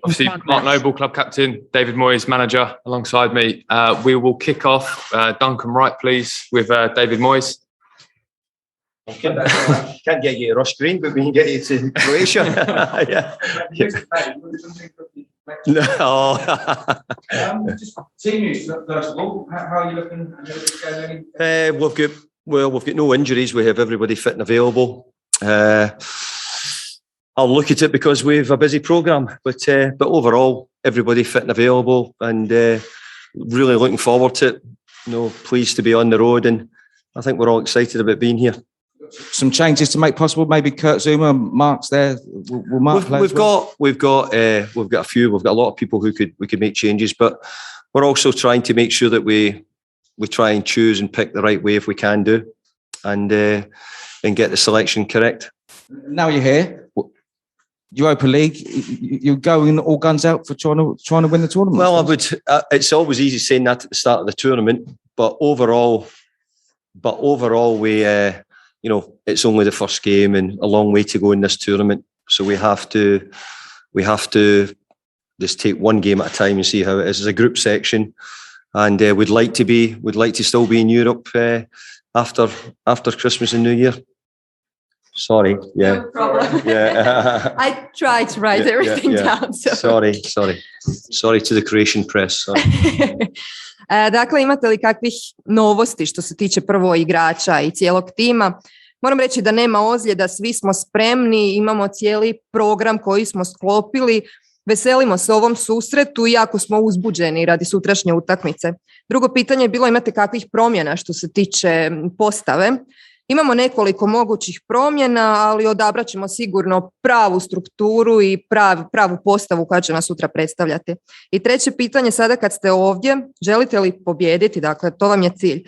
Obviously, Mark Noble, club captain, David Moyes, manager, alongside me. We will kick off. Duncan Wright, please, with David Moyes. Can't get you to Ross Green, but we can get you to Croatia. No. Just team news, first of all. How are you looking? We've got no injuries. We have everybody fit and available. I'll look at it because we have a busy programme, but overall, everybody fit and available, and really looking forward to it. Pleased to be on the road, and I think we're all excited about being here. Some changes to make possible. Maybe Kurt Zuma, Mark's there. Will Mark play? We've got a few. We've got a lot of people we could make changes, but we're also trying to make sure that we try and choose and pick the right way if we can do, and get the selection correct. Now you're here, Europa League. You're going all guns out for trying to win the tournament. Well, I would. It's always easy saying that at the start of the tournament, but overall, we. It's only the first game and a long way to go in this tournament. So we have to just take one game at a time and see how it is. It's a group section, and we'd like to still be in Europe after Christmas and New Year. Sorry. Yeah. No problem. Yeah. I tried to write everything down. So. Sorry to the Croatian press. Dakle, imate li kakvih novosti što se tiče prvo igrača i cijelog tima? Moram reći da nema ozljeda, svi smo spremni, imamo cijeli program koji smo sklopili, veselimo se ovom susretu i jako smo uzbuđeni radi sutrašnje utakmice. Drugo pitanje je bilo imate kakvih promjena što se tiče postave. Imamo nekoliko mogućih promjena, ali odabrat ćemo sigurno pravu strukturu i pravu postavu koja će nas sutra predstavljati. I treće pitanje, sada kad ste ovdje, želite li pobijediti? Dakle, to vam je cilj,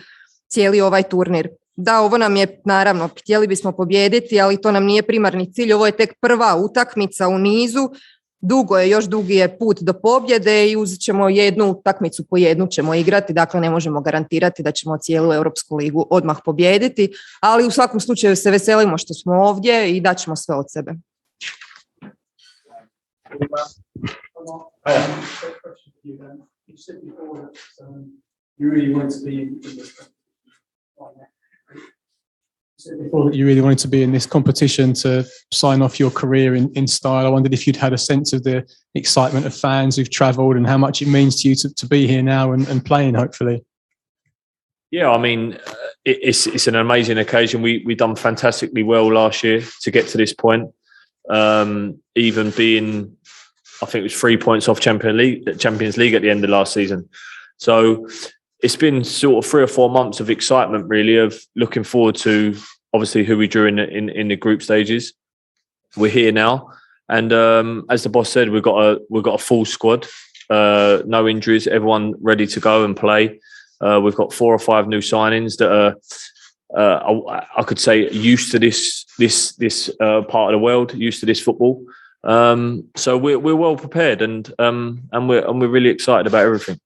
cijeli ovaj turnir. Da, ovo nam je, naravno, htjeli bismo pobijediti, ali to nam nije primarni cilj. Ovo je tek prva utakmica u nizu. Još dugi je put do pobjede i uzet ćemo jednu utakmicu po jednu ćemo igrati, dakle ne možemo garantirati da ćemo cijelu Europsku ligu odmah pobijediti, ali u svakom slučaju se veselimo što smo ovdje i daćemo sve od sebe. Before that you really wanted to be in this competition to sign off your career in style. I wondered if you'd had a sense of the excitement of fans who've travelled and how much it means to you to be here now and playing, hopefully. Yeah, I mean, it's an amazing occasion. We done fantastically well last year to get to this point. Even being, I think it was 3 points off Champions League at the end of last season. So it's been sort of 3 or 4 months of excitement, really, of looking forward to obviously who we drew in the group stages. We're here now, and as the boss said, we've got a full squad, no injuries, everyone ready to go and play. We've got 4 or 5 new signings that are, I could say, used to this part of the world, used to this football. So we're well prepared, and we're really excited about everything.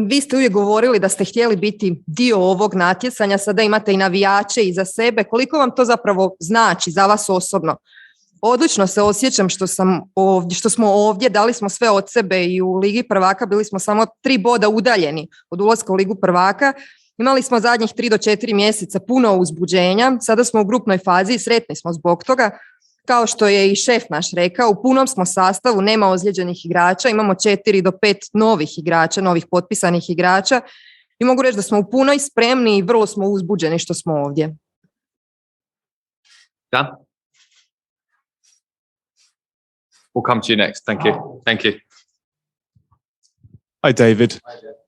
Vi ste uvijek govorili da ste htjeli biti dio ovog natjecanja, sada imate i navijače iza sebe. Koliko vam to zapravo znači za vas osobno? Odlično se osjećam što smo ovdje, dali smo sve od sebe i u Ligi prvaka bili smo samo 3 boda udaljeni od ulaska u Ligu prvaka. Imali smo zadnjih 3 do 4 mjeseca puno uzbuđenja, sada smo u grupnoj fazi i sretni smo zbog toga. Kao što je i šef naš rekao, u punom smo sastavu, nema ozlijeđenih igrača, imamo 4 do 5 novih igrača, novih potpisanih igrača i mogu reći da smo u punoj spremni i vrlo smo uzbuđeni što smo ovdje. Dan? We'll come to you next. Thank you. Hi, David.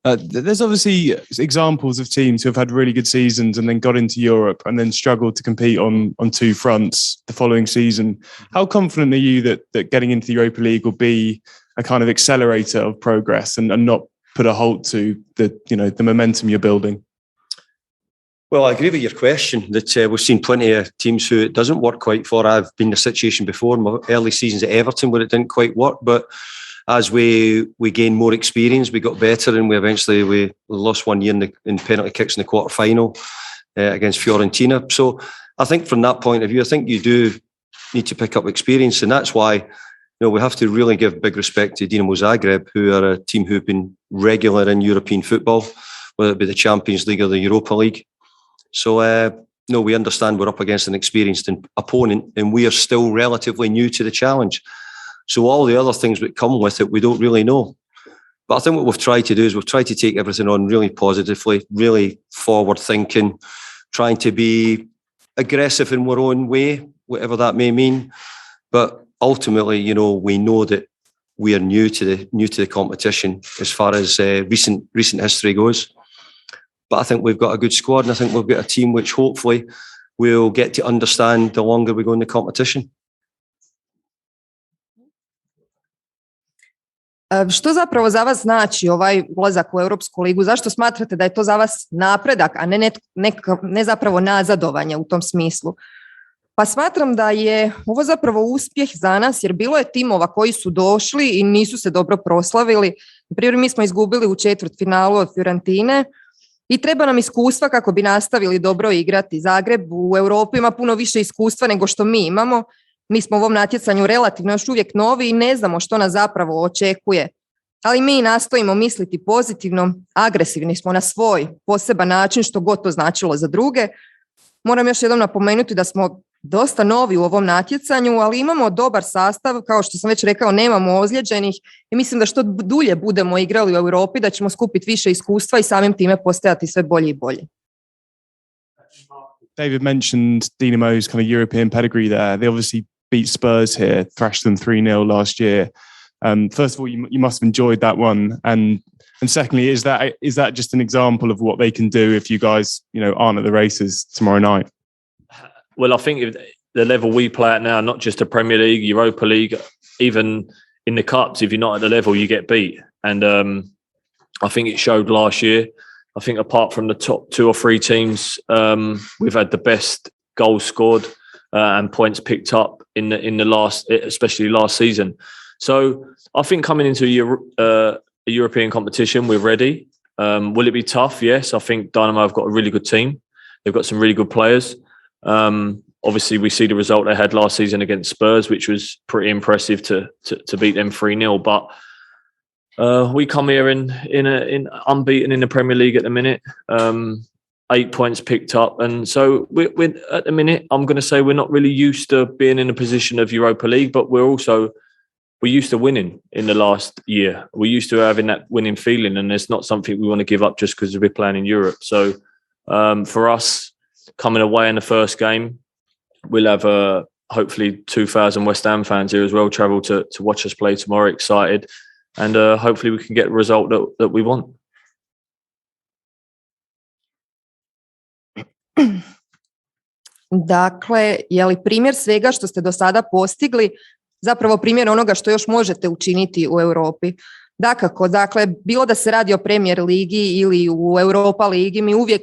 There's obviously examples of teams who have had really good seasons and then got into Europe and then struggled to compete on 2 fronts the following season. How confident are you that getting into the Europa League will be a kind of accelerator of progress and not put a halt to the momentum you're building? Well, I agree with your question that we've seen plenty of teams who it doesn't work quite for. I've been in a situation before in my early seasons at Everton where it didn't quite work, but as we gained more experience, we got better, and we lost 1 year in penalty kicks in the quarter final against Fiorentina. So I think from that point of view, I think you need to pick up experience, and that's why we have to really give big respect to Dinamo Zagreb, who are a team who've been regular in European football, whether it be the Champions League or the Europa League. So, we understand we're up against an experienced opponent, and we are still relatively new to the challenge. So all the other things that come with it, we don't really know. But I think what we've tried to do is we've tried to take everything on really positively, really forward thinking, trying to be aggressive in our own way, whatever that may mean. But ultimately, we know that we are new to the competition as far as recent history goes. But I think we've got a good squad, and I think we've got a team which hopefully we'll get to understand the longer we go in the competition. Što zapravo za vas znači ovaj ulazak u Europsku ligu? Zašto smatrate da je to za vas napredak, a ne zapravo nazadovanje u tom smislu? Pa smatram da je ovo zapravo uspjeh za nas, jer bilo je timova koji su došli i nisu se dobro proslavili. Na primjer, mi smo izgubili u četvrtfinalu od Fiorentine i treba nam iskustva kako bi nastavili dobro igrati. Zagreb u Europi ima puno više iskustva nego što mi imamo. Mi smo u ovom natjecanju relativno još uvijek novi i ne znamo što nas zapravo očekuje. Ali mi nastojimo misliti pozitivno, agresivni smo na svoj poseban način, što god to značilo za druge. Moram još jednom napomenuti da smo dosta novi u ovom natjecanju, ali imamo dobar sastav, kao što sam već rekao, nemamo ozlijeđenih i mislim da što dulje budemo igrali u Europi, da ćemo skupiti više iskustva i samim time postajati sve bolji i bolji. David mentioned Dinamo's kind of European pedigree there. They obviously beat Spurs here, thrashed them 3-0 last year. First of all, you must have enjoyed that one, and secondly, is that just an example of what they can do if you guys aren't at the races tomorrow night? Well, I think if the level we play at now, not just the Premier League, Europa League, even in the cups, if you're not at the level, you get beat. And I think it showed last year. I think apart from the top 2 or 3 teams, we've had the best goals scored and points picked up in the last, especially last season. So I think coming into a European competition, we're ready. Will it be tough? Yes. I think Dynamo have got a really good team. They've got some really good players. Obviously, we see the result they had last season against Spurs, which was pretty impressive to beat them 3-0. But we come here in unbeaten in the Premier League at the minute. 8 points picked up, and so we're at the minute. I'm going to say we're not really used to being in a position of Europa League, but we're used to winning in the last year. We're used to having that winning feeling, and it's not something we want to give up just because we're playing in Europe. So for us, coming away in the first game, we'll have hopefully 2,000 West Ham fans here as well, travel to watch us play tomorrow, excited, and hopefully we can get the result that we want. Dakle, je li primjer svega što ste do sada postigli zapravo primjer onoga što još možete učiniti u Europi? Dakako, dakle, bilo da se radi o Premier ligi ili u Europa ligi, mi uvijek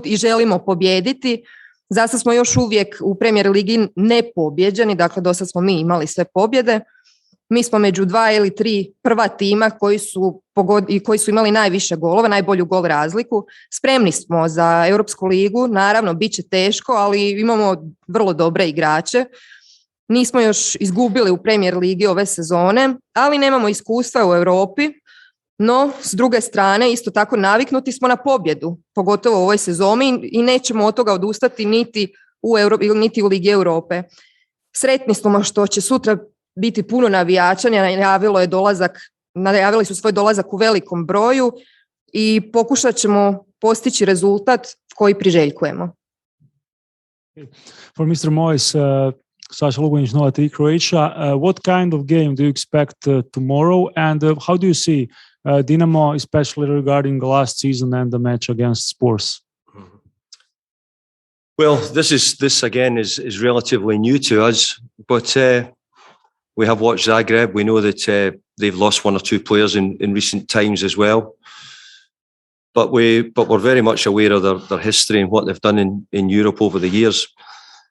i želimo pobijediti. Zasad smo još uvijek u Premier ligi nepobjeđeni, dakle do sad smo mi imali sve pobjede. Mi smo među 2 ili 3 prva tima koji su imali najviše golova, najbolju gol razliku. Spremni smo za Europsku ligu, naravno bit će teško, ali imamo vrlo dobre igrače. Nismo još izgubili u Premier ligi ove sezone, ali nemamo iskustva u Europi. No, s druge strane, isto tako naviknuti smo na pobjedu, pogotovo u ovoj sezoni i nećemo od toga odustati niti u Ligi Europe. Sretni smo što će sutra biti puno navijača, najavili su svoj dolazak u velikom broju i pokušat ćemo postići rezultat koji priželjkujemo. For Mr. Moyes, Saša Lugunjić, Nova 3 Croatia, what kind of game do you expect tomorrow, and how do you see Dinamo, especially regarding the last season and the match against Spurs? Well, this again is relatively new to us, but we have watched Zagreb. We know that they've lost 1 or 2 players in recent times as well. But we're very much aware of their history and what they've done in Europe over the years.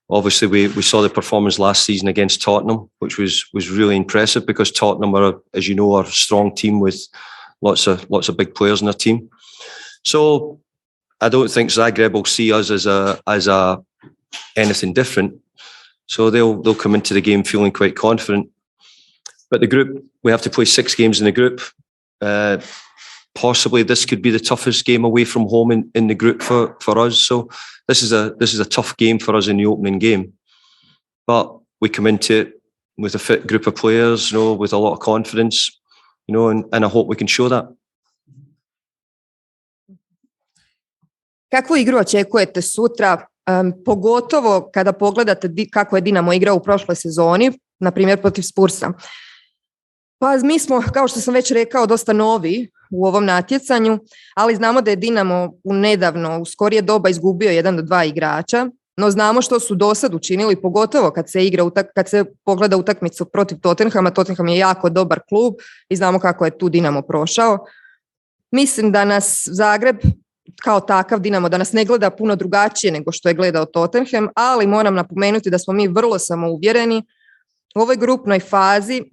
Obviously, we saw the performance last season against Tottenham, which was really impressive because Tottenham are, as you know, are a strong team with lots of big players in their team. So I don't think Zagreb will see us as a anything different. So they'll come into the game feeling quite confident. But the group, we have to play 6 games in the group. Possibly this could be the toughest game away from home in the group for us. So this is a tough game for us in the opening game. But we come into it with a fit group of players, with a lot of confidence, and I hope we can show that. Kakvu igru očekujete sutra, pogotovo kada pogledate kako je Dinamo igrao u prošloj sezoni, na primjer protiv Spursa? Pa mi smo, kao što sam već rekao, dosta novi u ovom natjecanju, ali znamo da je Dinamo u skorije doba izgubio 1 do 2 igrača, no znamo što su do sad učinili, pogotovo kad se pogleda utakmicu protiv Tottenhama. Tottenham je jako dobar klub i znamo kako je tu Dinamo prošao. Mislim da nas Zagreb kao takav Dinamo da nas ne gleda puno drugačije nego što je gledao Tottenham, ali moram napomenuti da smo mi vrlo samouvjereni. U ovoj grupnoj fazi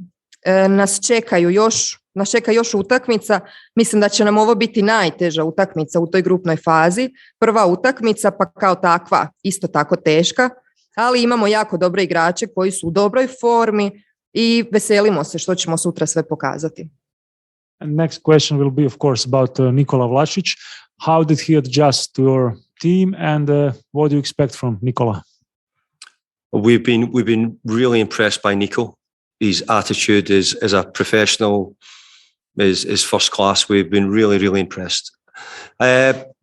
nas čeka još utakmica. Mislim da će nam ovo biti najteža utakmica u toj grupnoj fazi. Prva utakmica, pa kao takva isto tako teška, ali imamo jako dobre igrače koji su u dobroj formi i veselimo se što ćemo sutra sve pokazati. And next question will be, of course, about Nikola Vlašić. How did he adjust to your team, and what do you expect from Nikola? We've been really impressed by Nico. His attitude as a professional is first class. We've been really, really impressed.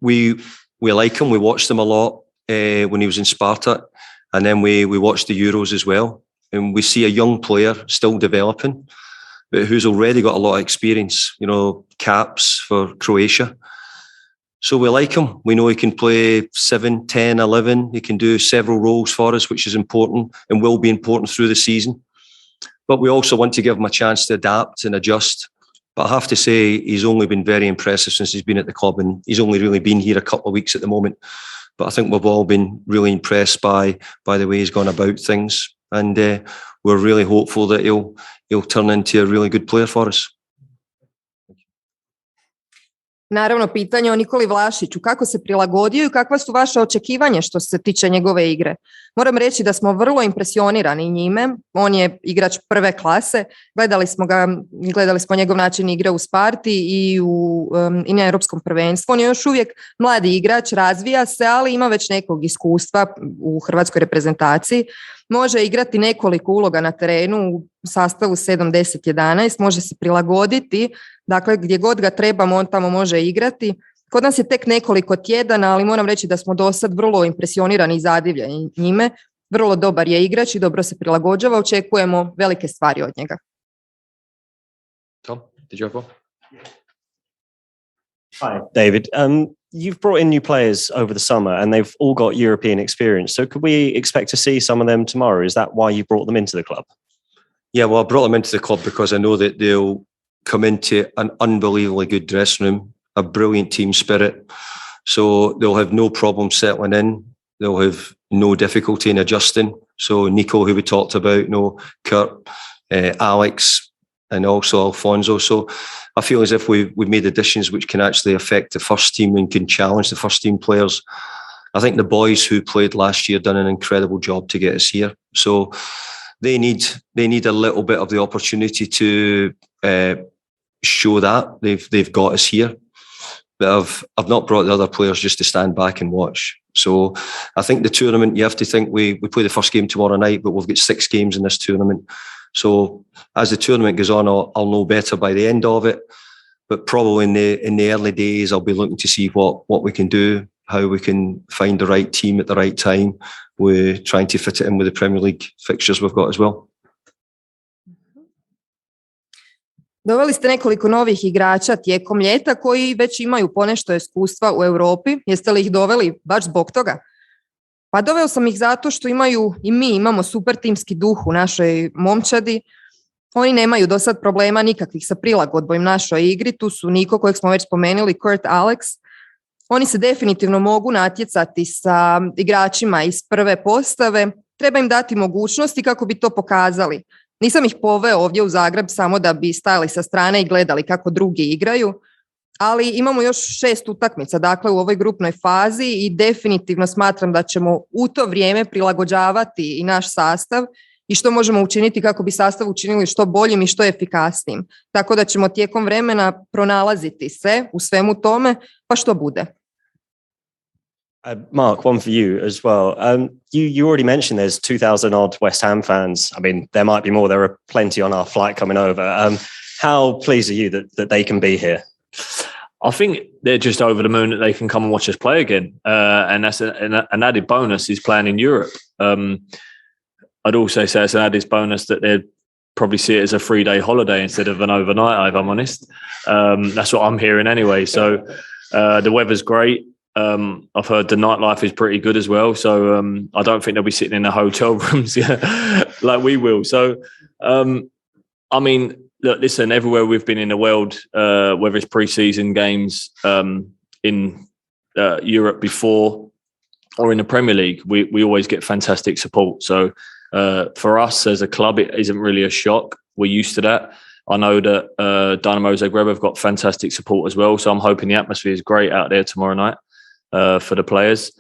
We like him. We watched him a lot when he was in Sparta, and then we watched the Euros as well. And we see a young player still developing, but who's already got a lot of experience, caps for Croatia. So we like him. We know he can play 7, 10, 11. He can do several roles for us, which is important and will be important through the season. But we also want to give him a chance to adapt and adjust. But I have to say, he's only been very impressive since he's been at the club, and he's only really been here a couple of weeks at the moment. But I think we've all been really impressed by the way he's gone about things, and we're really hopeful that he'll turn into a really good player for us. Naravno, pitanje o Nikoli Vlašiću, kako se prilagodio i kakva su vaše očekivanja što se tiče njegove igre? Moram reći da smo vrlo impresionirani njime. On je igrač prve klase. Gledali smo njegov način igre u Sparti i na Europskom prvenstvu. On je još uvijek mladi igrač, razvija se, ali ima već nekog iskustva u hrvatskoj reprezentaciji. Može igrati nekoliko uloga na terenu u sastavu 7-10-11, može se prilagoditi, dakle gdje god ga trebamo on tamo može igrati. Kod nas je tek nekoliko tjedana, ali moram reći da smo do sad vrlo impresionirani i zadivljeni njime. Vrlo dobar je igrač i dobro se prilagođava, očekujemo velike stvari od njega. Tom, did you have one? Hi, David. You've brought in new players over the summer and they've all got European experience. So could we expect to see some of them tomorrow? Is that why you brought them into the club? Yeah, well, I brought them into the club because I know that they'll come into an unbelievably good dressing room, a brilliant team spirit. So they'll have no problem settling in. They'll have no difficulty in adjusting. So Nico, who we talked about, Kurt, Alex, and also Alfonso. So I feel as if we've made additions which can actually affect the first team and can challenge the first team players. I think the boys who played last year done an incredible job to get us here. So they need a little bit of the opportunity to show that they've got us here. But I've not brought the other players just to stand back and watch. So I think the tournament, you have to think we play the first game tomorrow night, but we've got 6 games in this tournament. So as the tournament goes on, I'll know better by the end of it. But probably in the early days, I'll be looking to see what we can do, how we can find the right team at the right time. We're trying to fit it in with the Premier League fixtures we've got as well. Doveli ste nekoliko novih igrača tijekom ljeta koji već imaju ponešto iskustva u Europi. Jeste li ih doveli baš zbog toga? Pa doveo sam ih zato što mi imamo super timski duh u našoj momčadi. Oni nemaju do sad problema nikakvih sa prilagodbom našoj igri. Tu su Niko, kojeg smo već spomenuli, Kurt, Alex. Oni se definitivno mogu natjecati sa igračima iz prve postave. Treba im dati mogućnosti kako bi to pokazali. Nisam ih poveo ovdje u Zagreb samo da bi stajali sa strane i gledali kako drugi igraju. ali imamo još 6 utakmica, dakle u ovoj grupnoj fazi i definitivno smatram da ćemo u to vrijeme prilagođavati i naš sastav i što možemo učiniti kako bi sastav učinili što boljim i što efikasnijim. Tako da ćemo tijekom vremena pronalaziti se u svemu tome, pa što bude. Mark, one for you as well. You already mentioned there's 2,000 odd West Ham fans. I mean, there might be more. There are plenty on our flight coming over. How pleased are you that they can be here? I think they're just over the moon that they can come and watch us play again. And that's an added bonus is playing in Europe. I'd also say it's an added bonus that they'd probably see it as a 3-day holiday instead of an overnight, if I'm honest. That's what I'm hearing anyway. So the weather's great. I've heard the nightlife is pretty good as well. So I don't think they'll be sitting in the hotel rooms like we will. So, I mean, look, listen, everywhere we've been in the world, whether it's pre-season games in Europe before or in the Premier League, we always get fantastic support. So for us as a club, it isn't really a shock. We're used to that. I know that Dinamo Zagreb have got fantastic support as well. So I'm hoping the atmosphere is great out there tomorrow night for the players.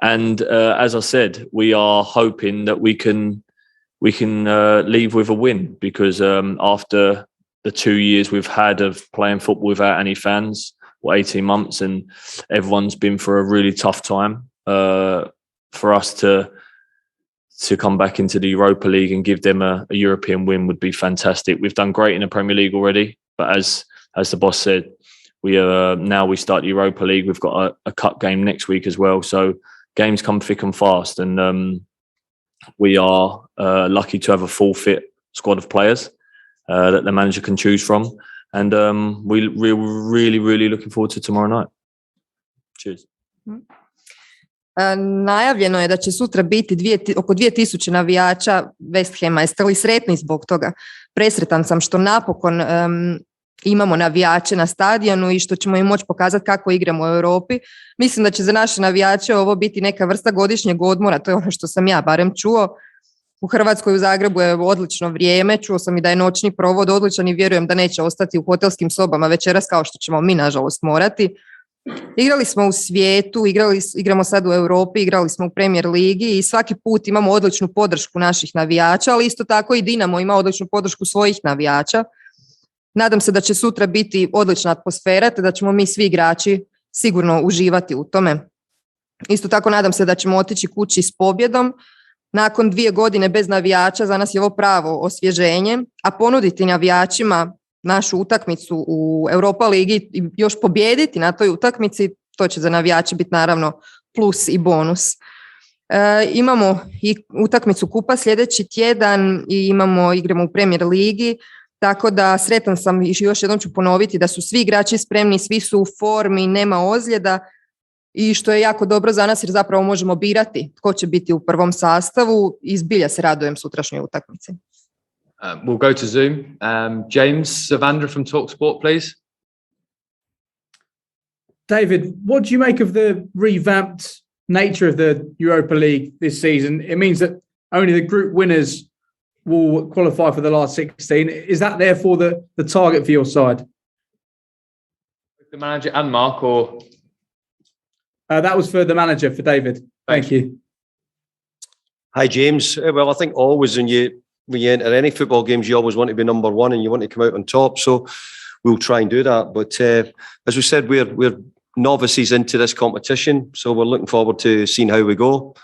And as I said, we are hoping that we can leave with a win because after the 2 years we've had of playing football without any fans, 18 months, and everyone's been for a really tough time, for us to come back into the Europa League and give them a European win would be fantastic. We've done great in the Premier League already, but as the boss said, now we start the Europa League. We've got a cup game next week as well. So games come thick and fast, and we are lucky to have a full fit squad of players that the manager can choose from. And we're really looking forward to tomorrow night. Cheers. Najavljeno je da će sutra biti oko 2000 navijača West Hama. Jeste li sretni zbog toga? Presretan sam što napokon imamo navijače na stadionu i što ćemo im moći pokazati kako igramo u Europi. Mislim da će za naše navijače ovo biti neka vrsta godišnjeg odmora, to je ono što sam ja barem čuo. U Hrvatskoj u Zagrebu je odlično vrijeme, čuo sam i da je noćni provod odličan i vjerujem da neće ostati u hotelskim sobama večeras kao što ćemo mi nažalost morati. Igrali smo u svijetu, igramo sad u Europi, igrali smo u Premier Ligi i svaki put imamo odličnu podršku naših navijača, ali isto tako i Dinamo ima odličnu podršku svojih navijača. Nadam se da će sutra biti odlična atmosfera te da ćemo mi svi igrači sigurno uživati u tome. Isto tako nadam se da ćemo otići kući s pobjedom. Nakon 2 godine bez navijača za nas je ovo pravo osvježenje, a ponuditi navijačima našu utakmicu u Europa Ligi i još pobijediti na toj utakmici, to će za navijače biti naravno plus i bonus. Imamo i utakmicu kupa sljedeći tjedan i igramo u Premier Ligi, tako da sretan sam i još jednom ću ponoviti da su svi igrači spremni, svi su u formi, nema ozljeda i što je jako dobro za nas jer zapravo možemo birati tko će biti u prvom sastavu i zbilja se radujem sutrašnjoj utakmici. We'll go to Zoom. James Savandra from TalkSport, please. David, what do you make of the revamped nature of the Europa League this season? It means that only the group winners will qualify for the last 16. Is that therefore the target for your side? The manager and Mark, or? That was for the manager, for David. Thank you. Hi, James. Well, I think always when you enter any football games, you always want to be number one and you want to come out on top. So we'll try and do that. But as we said, we're novices into this competition. So we're looking forward to seeing how we go.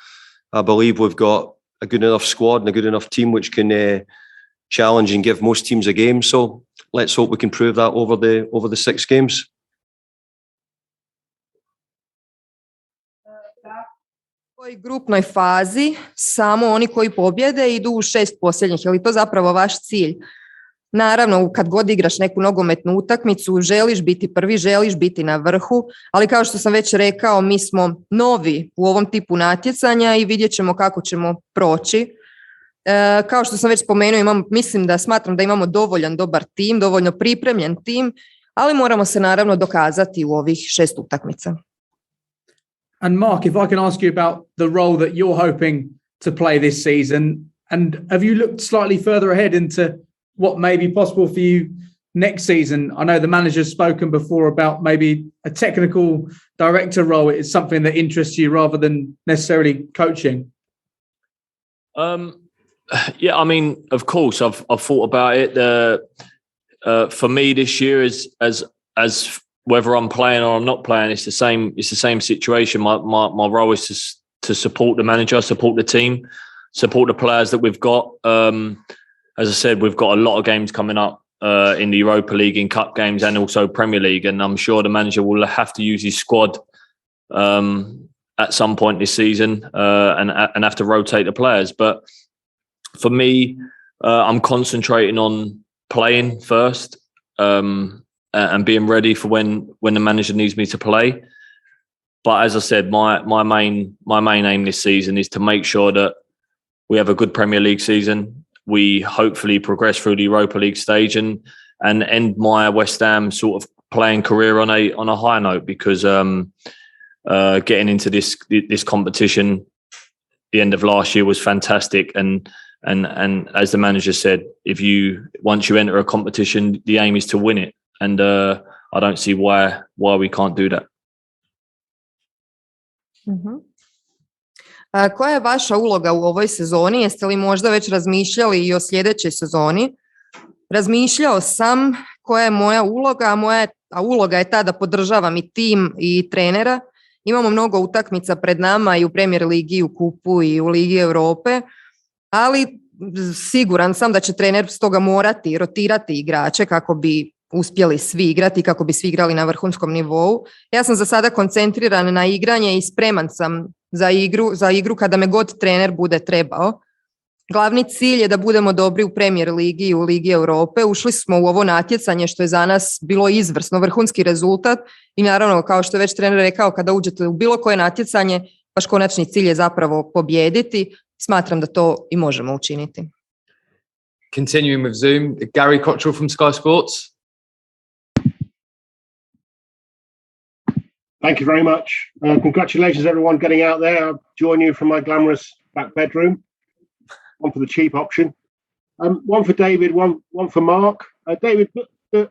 I believe we've got a good enough squad and a good enough team which can challenge and give most teams a game. So let's hope we can prove that over the 6 games. U ovoj grupnoj fazi samo oni koji pobjede idu u 6 posljednjih. Je li to zapravo vaš cilj? Naravno, kad god igraš neku nogometnu utakmicu, želiš biti prvi, želiš biti na vrhu, ali kao što sam već rekao, mi smo novi u ovom tipu natjecanja i vidjet ćemo kako ćemo proći. Kao što sam već spomenuo, smatram da imamo dovoljan dobar tim, dovoljno pripremljen tim, ali moramo se naravno dokazati u ovih 6 utakmica. And Mark, if I can ask you about the role that you're hoping to play this season, and have you looked slightly further ahead into what may be possible for you next season? I know the manager's spoken before about maybe a technical director role is something that interests you rather than necessarily coaching. Yeah, I mean, of course, I've thought about it. For me this year, as whether I'm playing or I'm not playing, it's the same. It's the same situation. My role is to support the manager, support the team, support the players that we've got. As I said, we've got a lot of games coming up in the Europa League, in cup games, and also Premier League. And I'm sure the manager will have to use his squad at some point this season and have to rotate the players. But for me, I'm concentrating on playing first and being ready for when the manager needs me to play. But as I said, my main aim this season is to make sure that we have a good Premier League season. We hopefully progress through the Europa League stage and end my West Ham sort of playing career on a high note, because getting into this competition the end of last year was fantastic. And as the manager said, once you enter a competition, the aim is to win it. And I don't see why we can't do that. Koja je vaša uloga u ovoj sezoni? Jeste li možda već razmišljali i o sljedećoj sezoni? Razmišljao sam koja je moja uloga, a uloga je ta da podržavam i tim i trenera. Imamo mnogo utakmica pred nama i u Premier Ligi, i u Kupu i u Ligi Europe, ali siguran sam da će trener stoga morati rotirati igrače kako bi uspjeli svi igrati, kako bi svi igrali na vrhunskom nivou. Ja sam za sada koncentriran na igranje i spreman sam za igru kada me god trener bude trebao. Glavni cilj je da budemo dobri u Premier Ligi i u Ligi Europe. Ušli smo u ovo natjecanje što je za nas bilo izvrsno, vrhunski rezultat i naravno, kao što je već trener rekao, kada uđete u bilo koje natjecanje, vaš konačni cilj je zapravo pobijediti. Smatram da to i možemo učiniti. Continuing with Zoom, Gary Cottrell from Sky Sports. Thank you very much. Congratulations, everyone, getting out there. I'll join you from my glamorous back bedroom. One for the cheap option. One for David, one for Mark. David, the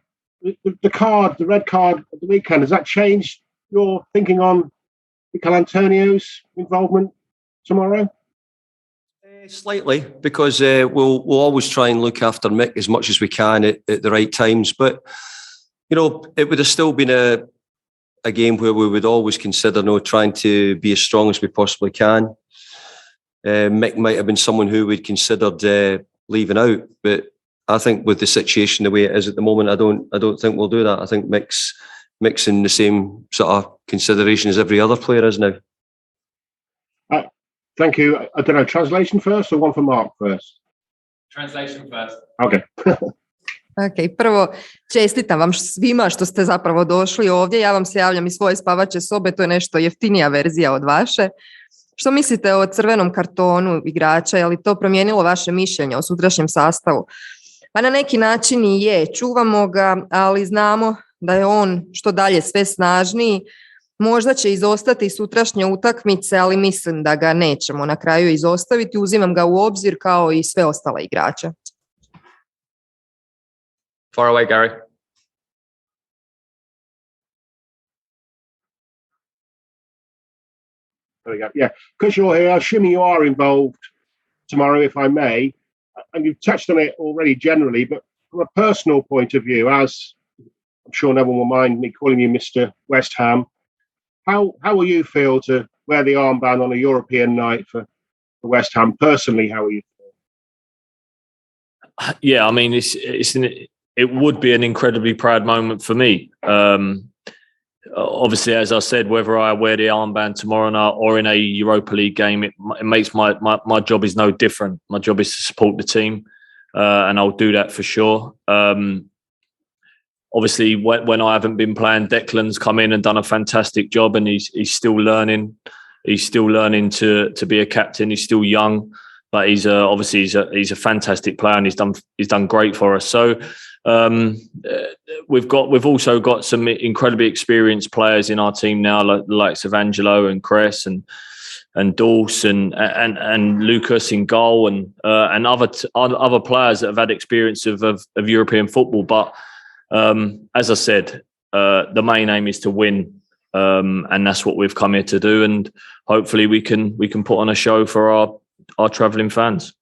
red card at the weekend, has that changed your thinking on Mikel Antonio's involvement tomorrow? Slightly, because we'll always try and look after Mick as much as we can at the right times. But, it would have still been a game where we would always consider trying to be as strong as we possibly can. Mick might have been someone who we'd considered leaving out, but I think with the situation the way it is at the moment, I don't think we'll do that. I think Mick's in the same sort of consideration as every other player is now. Thank you. I don't know, translation first or one for Mark first? Translation first. Okay. Ok, prvo čestitam vam svima što ste zapravo došli ovdje. Ja vam se javljam iz svoje spavače sobe, to je nešto jeftinija verzija od vaše. Što mislite o crvenom kartonu igrača? Je li to promijenilo vaše mišljenje o sutrašnjem sastavu? Pa na neki način i je. Čuvamo ga, ali znamo da je on što dalje sve snažniji. Možda će izostati sutrašnje utakmice, ali mislim da ga nećemo na kraju izostaviti. Uzimam ga u obzir kao i sve ostale igrače. Far away, Gary. There we go. Yeah, because you're here, assuming you are involved tomorrow, if I may, and you've touched on it already generally, but from a personal point of view, as I'm sure no one will mind me calling you Mr. West Ham, how will you feel to wear the armband on a European night for West Ham? Personally, how will you feel? Yeah, I mean, it would be an incredibly proud moment for me. Obviously, as I said, whether I wear the armband tomorrow night or in a Europa League game, it makes my job is no different. My job is to support the team, and I'll do that for sure. Obviously, when I haven't been playing, Declan's come in and done a fantastic job, and he's still learning. He's still learning to be a captain. He's still young, but he's a fantastic player, and he's done great for us. So we've also got some incredibly experienced players in our team now, like the likes of Angelo and Cress and Dulce and Lucas in goal and other players that have had experience of European football. But As I said, the main aim is to win, and that's what we've come here to do. And hopefully we can put on a show for our travelling fans.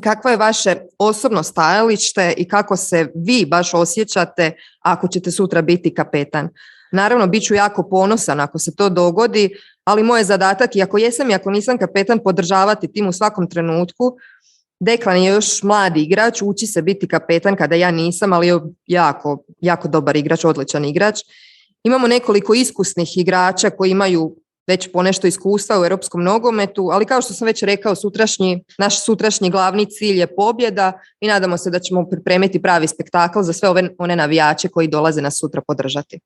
Kakvo je vaše osobno stajalište i kako se vi baš osjećate ako ćete sutra biti kapetan? Naravno, bit ću jako ponosan ako se to dogodi, ali moj je zadatak, i ako jesam i ako nisam kapetan, podržavati tim u svakom trenutku. Deklan je još mladi igrač, uči se biti kapetan kada ja nisam, ali je jako, jako dobar igrač, odličan igrač. Imamo nekoliko iskusnih igrača koji imaju već ponešto iskustva u europskom nogometu, ali kao što sam već rekao, naš sutrašnji glavni cilj je pobjeda i nadamo se da ćemo pripremiti pravi spektakl za sve one navijače koji dolaze nas sutra podržati.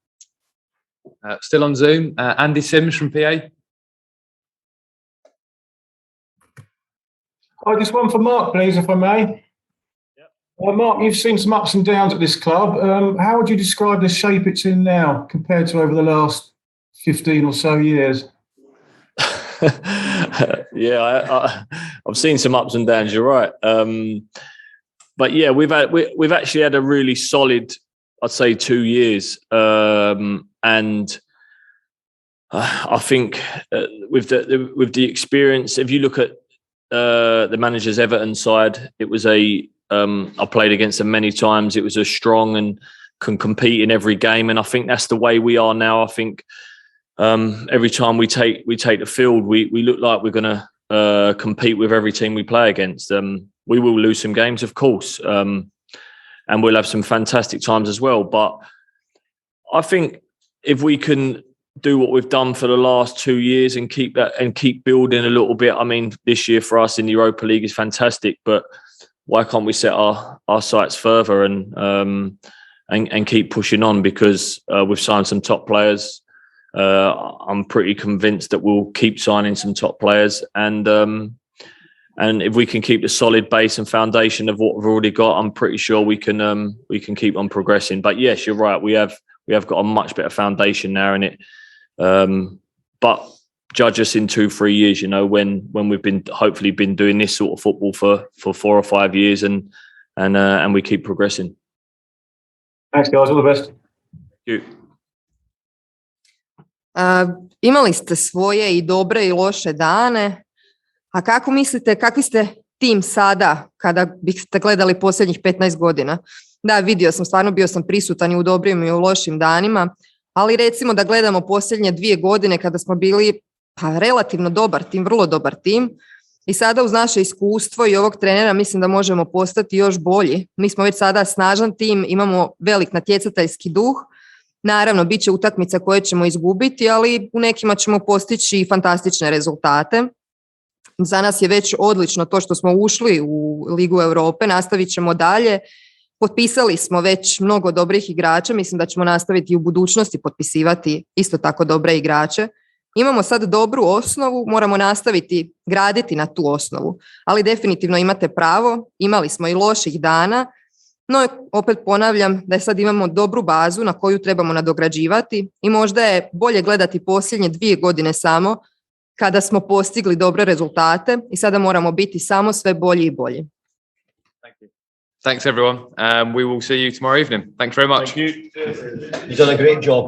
Still on Zoom, Andy Sims from PA. Just one for Mark, please, if I may. Yep. Mark, you've seen some ups and downs at this club. How would you describe the shape it's in now compared to over the last 15 or so years? I've seen some ups and downs. You're right, but yeah, we've actually had a really solid, I'd say, 2 years, and I think with the experience, if you look at the manager's Everton side, it was I played against them many times. It was a strong and can compete in every game, and I think that's the way we are now. I think. Every time we take the field, we look like we're going to compete with every team we play against. We will lose some games, of course, and we'll have some fantastic times as well. But I think if we can do what we've done for the last 2 years and keep that and keep building a little bit, I mean, this year for us in the Europa League is fantastic. But why can't we set our sights further and keep pushing on? Because we've signed some top players. I'm pretty convinced that we'll keep signing some top players, and if we can keep the solid base and foundation of what we've already got, I'm pretty sure we can keep on progressing. But yes, you're right. We have got a much better foundation now in it. But judge us in 2-3 years, you know, when we've hopefully been doing this sort of football for 4 or 5 years, and we keep progressing. Thanks, guys. All the best. Thank you. Imali ste svoje i dobre i loše dane, a kako mislite, kakvi ste tim sada kada biste gledali posljednjih 15 godina? Da, bio sam prisutan i u dobrim i u lošim danima, ali recimo da gledamo posljednje 2 godine kada smo bili relativno dobar tim, vrlo dobar tim, i sada uz naše iskustvo i ovog trenera mislim da možemo postati još bolji. Mi smo već sada snažan tim, imamo velik natjecateljski duh. Naravno, bit će utakmica koje ćemo izgubiti, ali u nekima ćemo postići fantastične rezultate. Za nas je već odlično to što smo ušli u Ligu Europe, nastavit ćemo dalje. Potpisali smo već mnogo dobrih igrača, mislim da ćemo nastaviti i u budućnosti potpisivati isto tako dobre igrače. Imamo sad dobru osnovu, moramo nastaviti graditi na tu osnovu, ali definitivno imate pravo, imali smo i loših dana, no opet ponavljam da sad imamo dobru bazu na koju trebamo nadograđivati i možda je bolje gledati posljednje 2 godine samo kada smo postigli dobre rezultate i sada moramo biti samo sve bolji i bolji. Thank you. Thanks everyone. We will see you tomorrow evening. Thanks very much. Thank you. You've done a great job.